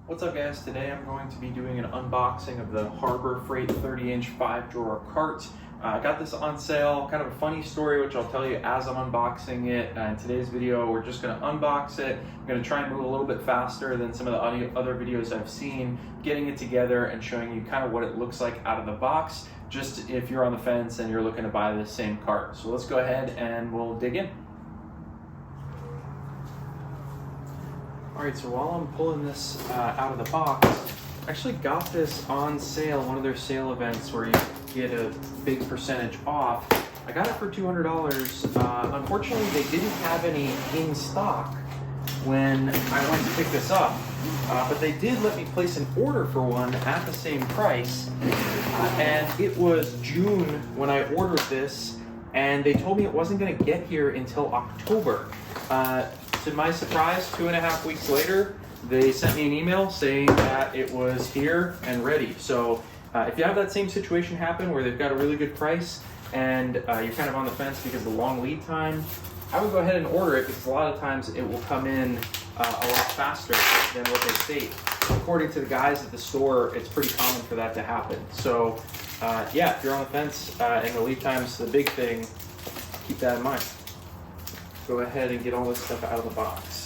What's up guys, today I'm going to be doing an unboxing of the Harbor Freight 30-inch 5-drawer cart. I got this on sale, kind of a funny story which I'll tell you as I'm unboxing it. In today's video we're just going to unbox it. I'm going to try and move a little bit faster than some of the other videos I've seen, getting it together and showing you kind of what it looks like out of the box, just if you're on the fence and you're looking to buy this same cart. So let's go ahead and we'll dig in. Alright, so while I'm pulling this out of the box, I actually got this on sale, one of their sale events where you get a big percentage off. I got it for $200. Unfortunately, they didn't have any in stock when I went to pick this up, but they did let me place an order for one at the same price, and it was June when I ordered this, and they told me it wasn't going to get here until October. To my surprise, 2.5 weeks later, they sent me an email saying that it was here and ready. So if you have that same situation happen where they've got a really good price and you're kind of on the fence because of the long lead time, I would go ahead and order it because a lot of times it will come in a lot faster than what they state. According to the guys at the store, it's pretty common for that to happen. So yeah, if you're on the fence and the lead time's the big thing, keep that in mind. Go ahead and get all this stuff out of the box.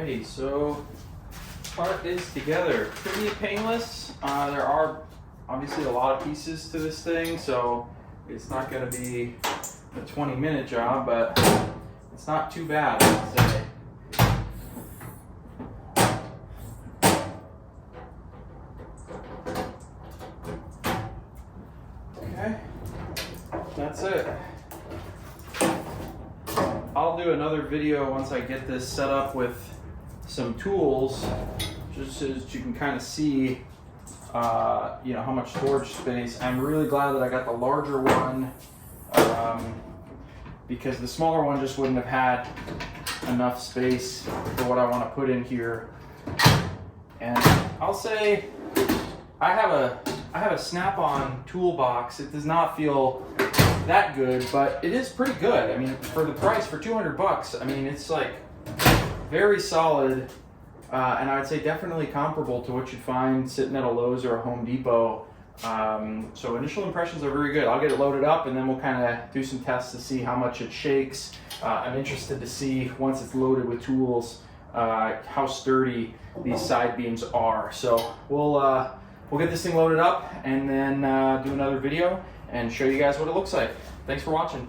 Alrighty, so part is together. Pretty painless. There are obviously a lot of pieces to this thing, so it's not going to be a 20-minute job, but it's not too bad, I would say. Okay, that's it. I'll do another video once I get this set up with some tools, just so that you can kind of see you know, how much storage space. I'm really glad that I got the larger one, because the smaller one just wouldn't have had enough space for what I want to put in here. And I'll say I have a Snap-on toolbox. It does not feel that good, but it is pretty good. I mean, for the price, for 200 bucks, I mean, it's like very solid. And I would say definitely comparable to what you'd find sitting at a Lowe's or a Home Depot. So initial impressions are very good. I'll get it loaded up and then we'll kind of do some tests to see how much it shakes. I'm interested to see, once it's loaded with tools, how sturdy these side beams are. So we'll get this thing loaded up and then do another video and show you guys what it looks like. Thanks for watching.